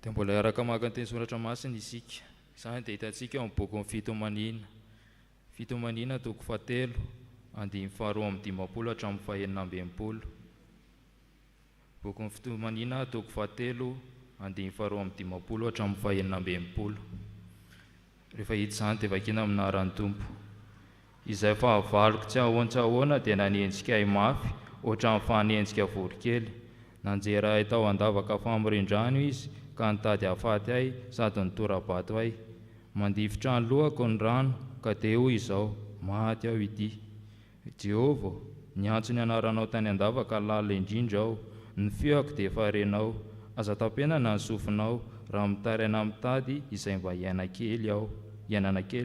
Dia mbola iaraka maka ny teny soratra masina isika. Izany dia hitantsika eo amin'ny boky ny fitomanina. Fitomanina toko 7, andiny faharoa amin'ny 50 hatramin'ny fahaenina amby 80. Boky ny fitomanina toko 7, andiny faharoa amin'ny 50 hatramin'ny fahaenina amby 80. Rehefa hita izany dia vakina amin'ny anaran'ny Tompo. Izay fahavaloko tsy ahoana dia nanenjika ahy mafy, ohatran'ny fanenjika voronkely. Nanjera ahy tao andavaka famorin-drano izy, ka nitady hahafaty ahy sady nitora-bato ahy. Mandifitra ny lohako ny rano, ka dia hoy izao, maty aho ity. Jehovah, niantso ny anaranao tany andavaka lalina indrindra aho, ny feoko dia efa renao. Aza tampenana ny sofinao, raha mitaraina mitady izay mba hiainana kely aho.